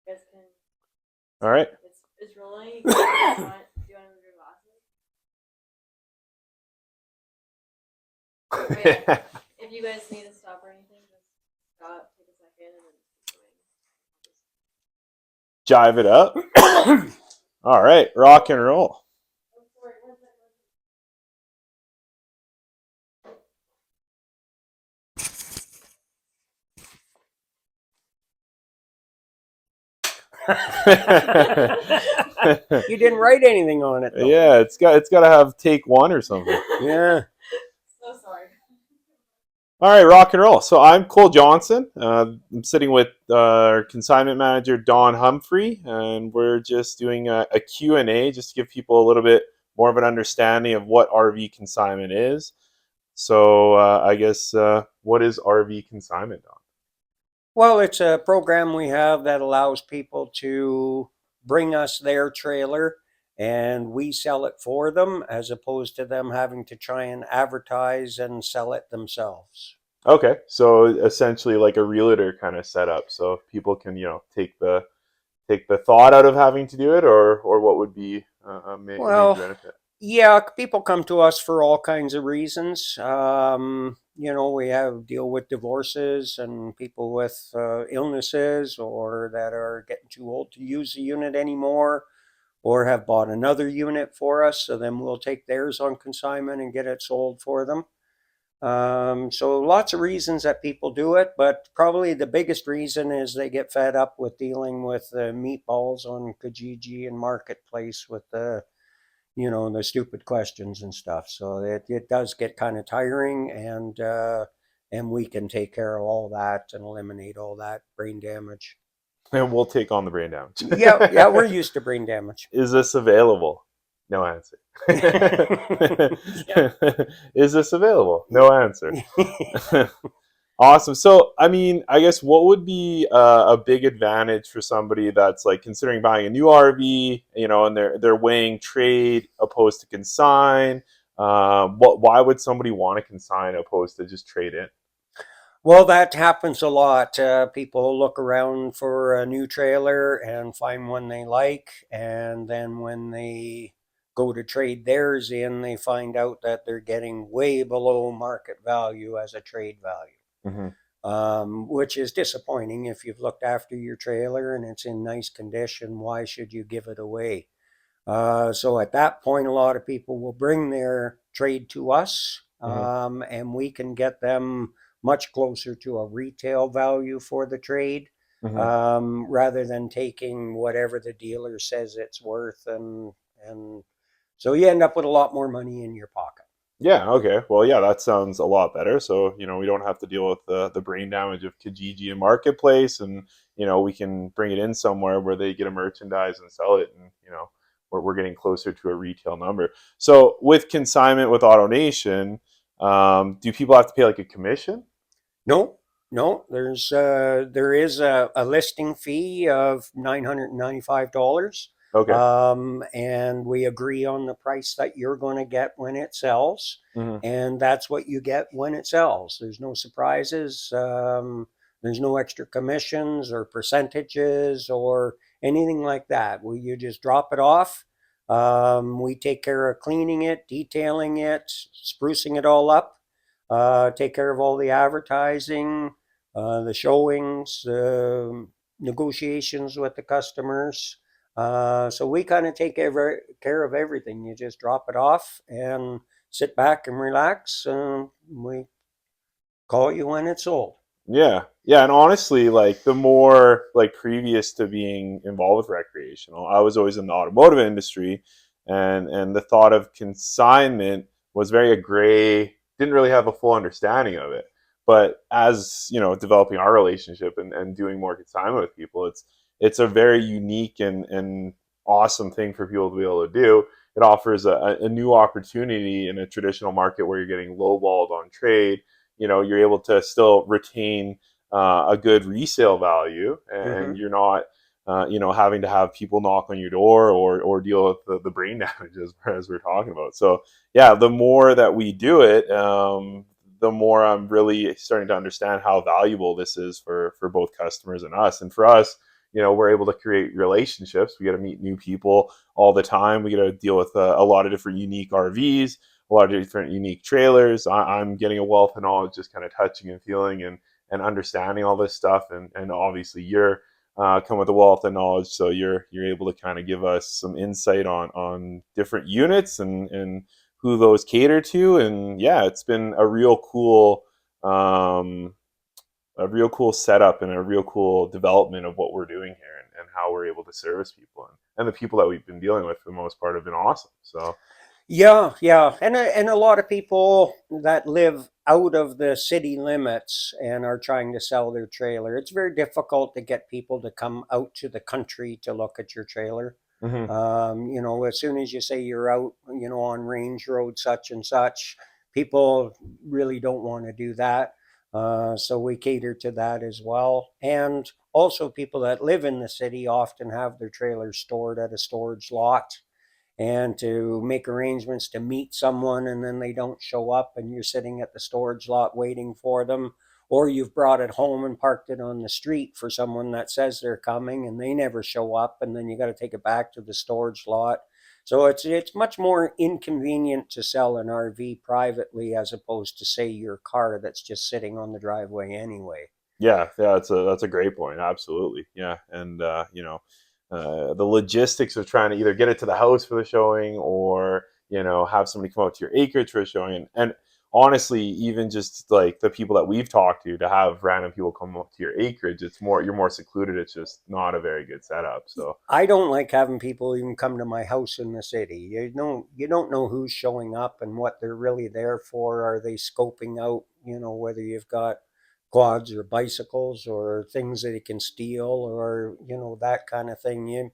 guys can. All right. It's rolling. Do you want to move your glasses? Oh yeah. If you guys need to stop or anything, just stop, take a second, and then keep going. Jive it up. All right, rock and roll. Oh, sorry, one second. You didn't write anything on it, though. Yeah, it's got to have take one or something. Yeah. So sorry. All right, rock and roll. So I'm Cole Johnson. I'm sitting with our consignment manager, Don Humphrey, and we're just doing a Q&A just to give people a little bit more of an understanding of what RV consignment is. So I guess what is RV consignment, Don? Well, it's a program we have that allows people to bring us their trailer and we sell it for them as opposed to them having to try and advertise and sell it themselves. Okay, so essentially like a realtor kind of setup, so people can take the thought out of having to do it, or what would be a major Well, benefit? yeah, people come to us for all kinds of reasons. We have deal with divorces and people with illnesses or that are getting too old to use the unit anymore or have bought another unit for us. So then we'll take theirs on consignment and get it sold for them. So lots of reasons that people do it, but probably the biggest reason is they get fed up with dealing with the meatballs on Kijiji and Marketplace with the stupid questions and stuff. So it does get kind of tiring, and we can take care of all that and eliminate all that brain damage. And we'll take on the brain damage. Yeah, we're used to brain damage. Is this available? No answer. Is this available? No answer. Awesome. So, I mean, I guess what would be a big advantage for somebody that's like considering buying a new RV, and they're weighing trade opposed to consign. Why would somebody want to consign opposed to just trade in? Well, that happens a lot. People look around for a new trailer and find one they like, and then when they go to trade theirs in, they find out that they're getting way below market value as a trade value. Mm-hmm. Which is disappointing. If you've looked after your trailer and it's in nice condition, why should you give it away? So at that point, a lot of people will bring their trade to us, Mm-hmm. and we can get them much closer to a retail value for the trade, Mm-hmm. rather than taking whatever the dealer says it's worth, and so you end up with a lot more money in your pocket. Yeah. Okay. Well, yeah, that sounds a lot better. So, we don't have to deal with the brain damage of Kijiji and Marketplace, and we can bring it in somewhere where they get a merchandise and sell it, and we're getting closer to a retail number. So, with consignment with AutoNation, do people have to pay like a commission? No, no, there is a listing fee of $995. Okay. And we agree on the price that you're going to get when it sells, Hmm. and that's what you get when it sells. There's no surprises. There's no extra commissions or percentages or anything like that. You just drop it off. We take care of cleaning it, detailing it, sprucing it all up, take care of all the advertising, the showings, negotiations with the customers. So we kind of take care of everything. You just drop it off and sit back and relax. We call you when it's sold. Yeah. Yeah. And honestly, like the more like previous to being involved with recreational, I was always in the automotive industry, and the thought of consignment was very a gray, didn't really have a full understanding of it. But as, developing our relationship and doing more consignment with people, it's a very unique and awesome thing for people to be able to do. It offers a new opportunity in a traditional market where you're getting lowballed on trade. You're able to still retain a good resale value, and Mm-hmm. you're not having to have people knock on your door or deal with the brain damage as we're talking about. So yeah, the more that we do it, the more I'm really starting to understand how valuable this is for both customers and us. And for us, we're able to create relationships. We got to meet new people all the time. We got to deal with a lot of different unique RVs, a lot of different unique trailers. I'm getting a wealth of knowledge, just kind of touching and feeling and understanding all this stuff. And obviously you're come with a wealth of knowledge, so you're able to kind of give us some insight on different units and who those cater to. And yeah, it's been um, a real cool setup and a real cool development of what we're doing here and how we're able to service people. And the people that we've been dealing with for the most part have been awesome. So Yeah, yeah, and a lot of people that live out of the city limits and are trying to sell their trailer. It's very difficult to get people to come out to the country to look at your trailer. mhm. As soon as you say you're out, on Range Road such and such, people really don't want to do that. So we cater to that as well. And also, people that live in the city often have their trailers stored at a storage lot, and to make arrangements to meet someone and then they don't show up and you're sitting at the storage lot waiting for them, or you've brought it home and parked it on the street for someone that says they're coming and they never show up, and then you got to take it back to the storage lot. So it's much more inconvenient to sell an RV privately as opposed to, say, your car that's just sitting on the driveway anyway. Yeah, that's a great point. Absolutely, yeah, and the logistics of trying to either get it to the house for the showing or have somebody come out to your acreage for a showing, and honestly, even just like the people that we've talked to have random people come up to your acreage, you're more secluded. It's just not a very good setup. So I don't like having people even come to my house in the city. You don't know who's showing up and what they're really there for. Are they scoping out, whether you've got quads or bicycles or things that you can steal, or that kind of thing.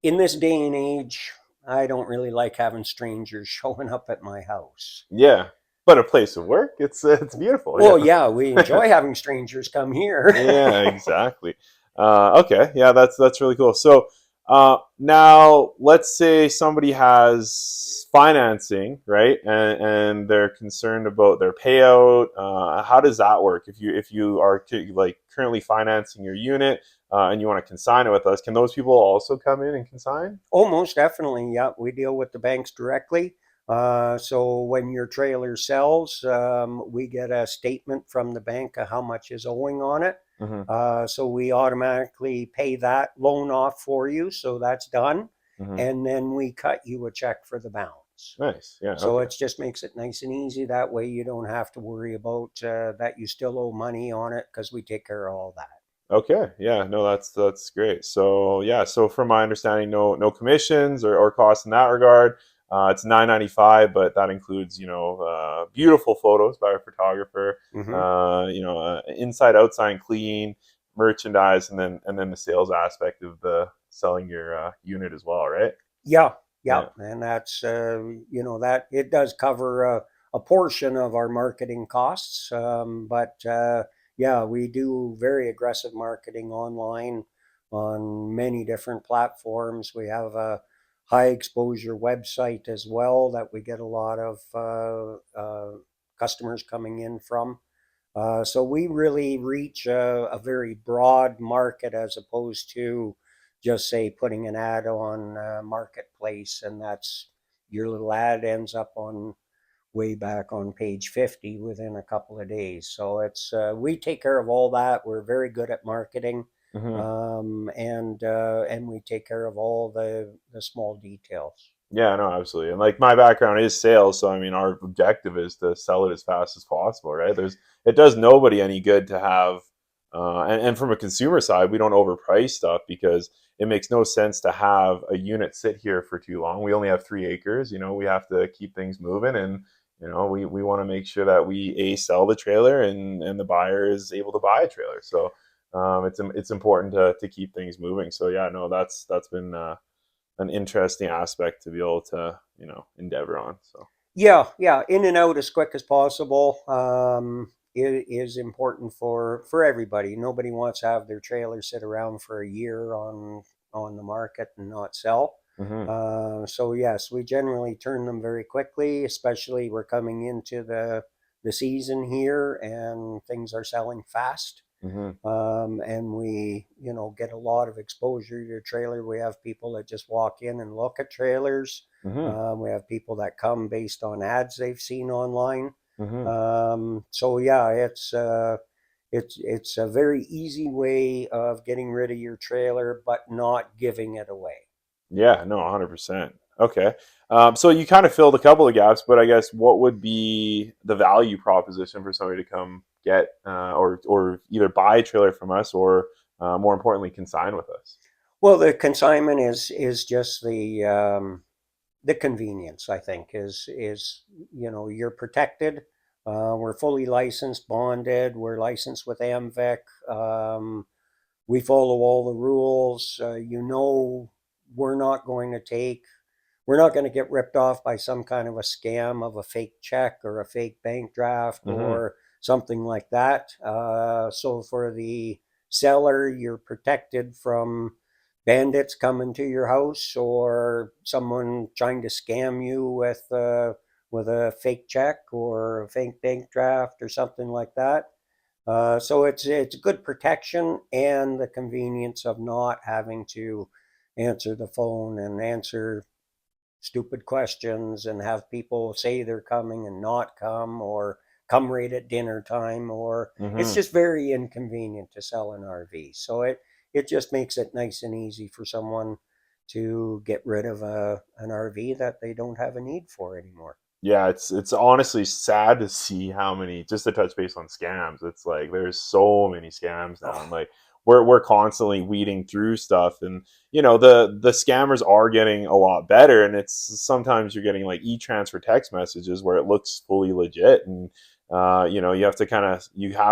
In this day and age, I don't really like having strangers showing up at my house. yeah, but a place of work, it's beautiful. Well, yeah, we enjoy having strangers come here. Yeah, exactly. Okay, yeah, that's really cool. So now, let's say somebody has financing, right, and they're concerned about their payout. How does that work? If you are like currently financing your unit and you want to consign it with us, can those people also come in and consign? Oh, most definitely. Yeah, we deal with the banks directly. So when your trailer sells, we get a statement from the bank of how much is owing on it. Hmm. So we automatically pay that loan off for you. So that's done. Hmm. And then we cut you a check for the balance. Nice. Yeah. So Okay. it just makes it nice and easy. That way you don't have to worry about that you still owe money on it, because we take care of all that. Okay. Yeah. No, that's great. So yeah. So from my understanding, no commissions or costs in that regard. It's $9.95, but that includes beautiful photos by a photographer. Hmm. Inside, outside, clean merchandise, and then the sales aspect of the selling your unit as well, right? Yeah, yeah, Yeah. and that's that it does cover a portion of our marketing costs, but yeah, we do very aggressive marketing online on many different platforms. We have a high exposure website as well that we get a lot of customers coming in from. So we really reach a very broad market, as opposed to just, say, putting an ad on Marketplace, and that's your little ad ends up on way back on page 50 within a couple of days. So it's we take care of all that. We're very good at marketing, Hmm. and we take care of all the small details. Yeah, no, absolutely. And like my background is sales, so I mean our objective is to sell it as fast as possible, right? It does nobody any good to have and from a consumer side, we don't overprice stuff because it makes no sense to have a unit sit here for too long. We only have 3 acres, we have to keep things moving and we want to make sure that we sell the trailer and the buyer is able to buy a trailer. So it's important to keep things moving. So yeah, no, that's been an interesting aspect to be able to endeavor on. So Yeah, yeah, in and out as quick as possible. It is important for everybody. Nobody wants to have their trailer sit around for a year on the market and not sell. hmm So yes, we generally turn them very quickly. Especially we're coming into the season here, and things are selling fast. Mm-hmm. And we, get a lot of exposure to your trailer. We have people that just walk in and look at trailers. Mm-hmm. We have people that come based on ads they've seen online. Mm-hmm. So yeah, it's a very easy way of getting rid of your trailer, but not giving it away. Yeah, no, 100%. Okay. So you kind of filled a couple of gaps, but I guess what would be the value proposition for somebody to come get or either buy a trailer from us or more importantly, consign with us? Well, the consignment is just the convenience. I think is you're protected. We're fully licensed, bonded. We're licensed with AMVEC. We follow all the rules. We're not going to take we're not going to get ripped off by some kind of a scam of a fake check or a fake bank draft Mm-hmm. or something like that. So for the seller, you're protected from bandits coming to your house or someone trying to scam you with a fake check or a fake bank draft or something like that. So it's good protection and the convenience of not having to answer the phone and answer stupid questions and have people say they're coming and not come or come right at dinner time, or it's Mm-hmm. just very inconvenient to sell an RV. So it just makes it nice and easy for someone to get rid of an RV that they don't have a need for anymore. Yeah, it's honestly sad to see how many, just to touch base on scams. It's like there's so many scams now, and Oh, like we're constantly weeding through stuff, and the scammers are getting a lot better, and it's sometimes you're getting like e-transfer text messages where it looks fully legit, and you have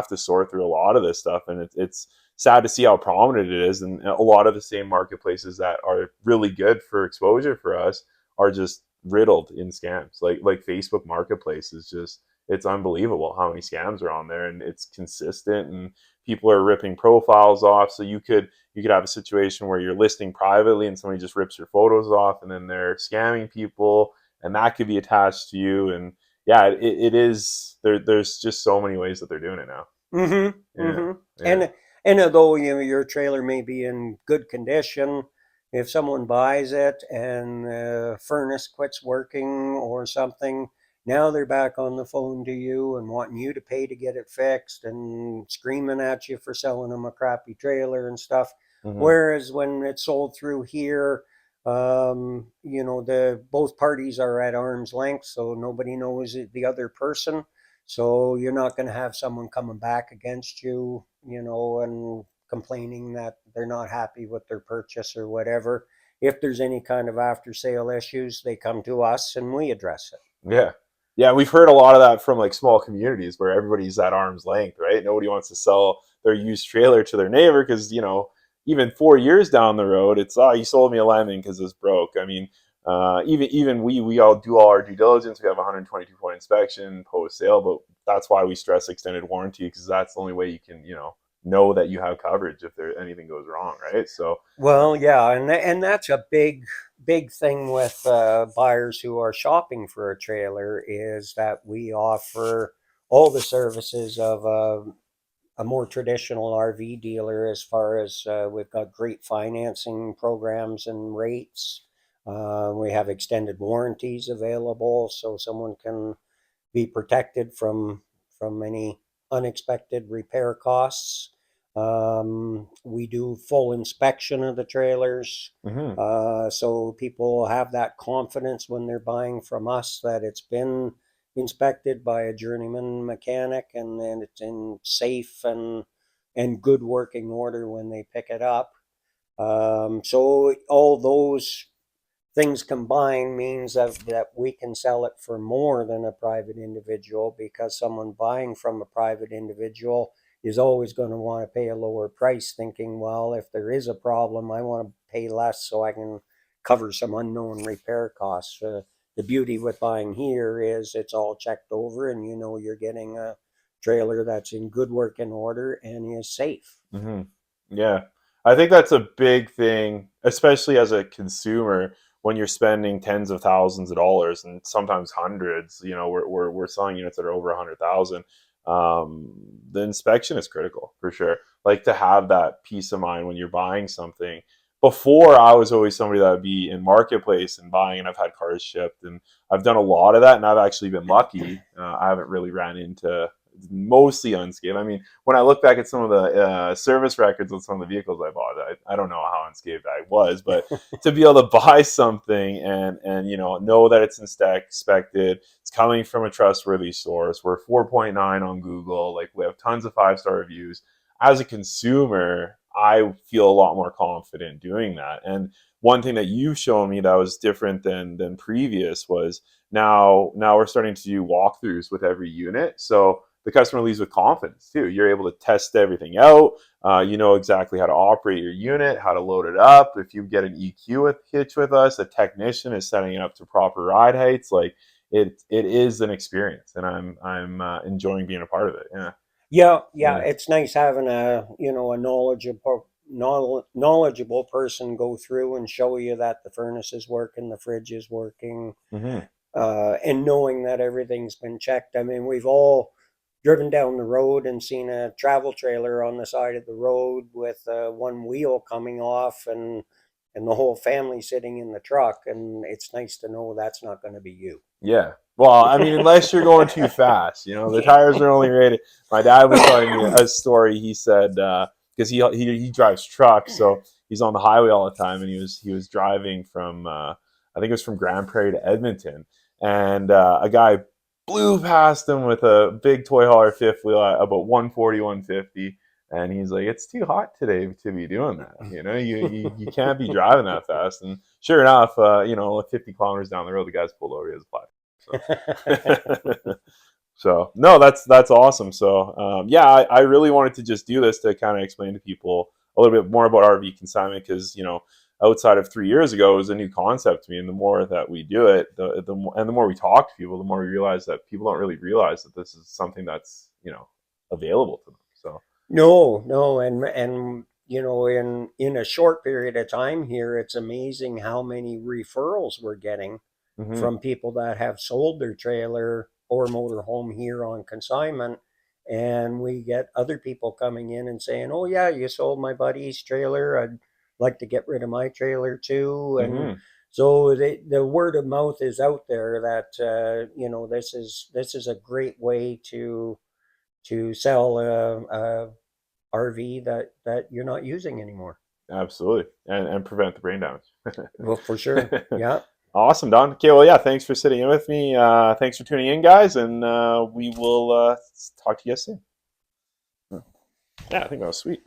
to sort through a lot of this stuff, and it's sad to see how prominent it is, and a lot of the same marketplaces that are really good for exposure for us are just riddled in scams. Like Facebook Marketplace is just, it's unbelievable how many scams are on there, and it's consistent, and people are ripping profiles off. So you could have a situation where you're listing privately and somebody just rips your photos off, and then they're scamming people, and that could be attached to you. And yeah, it is there's just so many ways that they're doing it now. mm-hmm, Yeah. mm-hmm. Yeah. And although your trailer may be in good condition, if someone buys it and the furnace quits working or something, now they're back on the phone to you and wanting you to pay to get it fixed and screaming at you for selling them a crappy trailer and stuff. Hmm. Whereas when it's sold through here, the both parties are at arm's length, so nobody knows the other person. So you're not going to have someone coming back against you, and complaining that they're not happy with their purchase or whatever. If there's any kind of after sale issues, they come to us and we address it. Yeah. Yeah, we've heard a lot of that from like small communities where everybody's at arm's length, right? Nobody wants to sell their used trailer to their neighbor because, even 4 years down the road, it's, oh, you sold me a lemon because it's broke. I mean, even we all do all our due diligence. We have a 122-point inspection post sale, but that's why we stress extended warranty, because that's the only way you can, know that you have coverage if there anything goes wrong, right? So, Well, yeah, and that's a big thing with buyers who are shopping for a trailer is that we offer all the services of a more traditional RV dealer, as far as we've got great financing programs and rates. We have extended warranties available, so someone can be protected from any unexpected repair costs. We do full inspection of the trailers, mhm. so people have that confidence when they're buying from us that it's been inspected by a journeyman mechanic and then it's in safe and good working order when they pick it up. So all those things combined means that we can sell it for more than a private individual, because someone buying from a private individual is always going to want to pay a lower price, thinking, well, if there is a problem, I want to pay less so I can cover some unknown repair costs. The beauty with buying here is it's all checked over and you're getting a trailer that's in good working order and is safe. Hmm. Yeah, I think that's a big thing, especially as a consumer, when you're spending tens of thousands of dollars and sometimes hundreds. We're selling units that are over 100,000. the inspection is critical for sure. Like to have that peace of mind when you're buying something. Before, I was always somebody that would be in marketplace and buying, and I've had cars shipped, and I've done a lot of that, and I've actually been lucky. I haven't really ran into mostly unscathed. I mean, when I look back at some of the service records on some of the vehicles I bought, I don't know how unscathed I was, but to be able to buy something and know that it's inspected, it's coming from a trustworthy source. We're 4.9 on Google, like we have tons of 5-star reviews. As a consumer, I feel a lot more confident doing that. And one thing that you've shown me that was different than previous was now we're starting to do walkthroughs with every unit. So the customer leaves with confidence too. You're able to test everything out. You know exactly how to operate your unit, how to load it up. If you get an EQ hitch with us, a technician is setting it up to proper ride heights. Like it is an experience, and I'm enjoying being a part of it. Yeah, Yeah. it's nice having a knowledgeable person go through and show you that the furnace is working, the fridge is working, Mm-hmm. and knowing that everything's been checked. I mean, we've all driven down the road and seen a travel trailer on the side of the road with one wheel coming off and the whole family sitting in the truck, and it's nice to know that's not going to be you. Yeah. Well, I mean, unless you're going too fast, the tires are only rated. My dad was telling me a story. He said because he drives trucks, so he's on the highway all the time, and he was driving from I think it was from Grand Prairie to Edmonton, and a guy blew past him with a big toy hauler fifth wheel at about 140, 150. And he's like, it's too hot today to be doing that. You can't be driving that fast. And sure enough, 50 kilometers down the road, the guy's pulled over. He has a flat. So, so no, that's awesome. So yeah, I really wanted to just do this to kind of explain to people a little bit more about RV consignment because outside of 3 years ago, it was a new concept to me. And the more that we do it, the more we talk to people, the more we realize that people don't really realize that this is something that's available to them. So. No, and in a short period of time here, it's amazing how many referrals we're getting Mm-hmm. from people that have sold their trailer or motorhome here on consignment, and we get other people coming in and saying, "Oh yeah, you sold my buddy's trailer. I'd like to get rid of my trailer too." And Mm-hmm. so the word of mouth is out there that this is a great way to sell a RV that you're not using anymore. Absolutely, and prevent the brain damage. Well, for sure. Yeah. Awesome, Don. Okay, well, yeah, thanks for sitting in with me. Thanks for tuning in, guys, and we will talk to you guys soon. Yeah, I think that was sweet.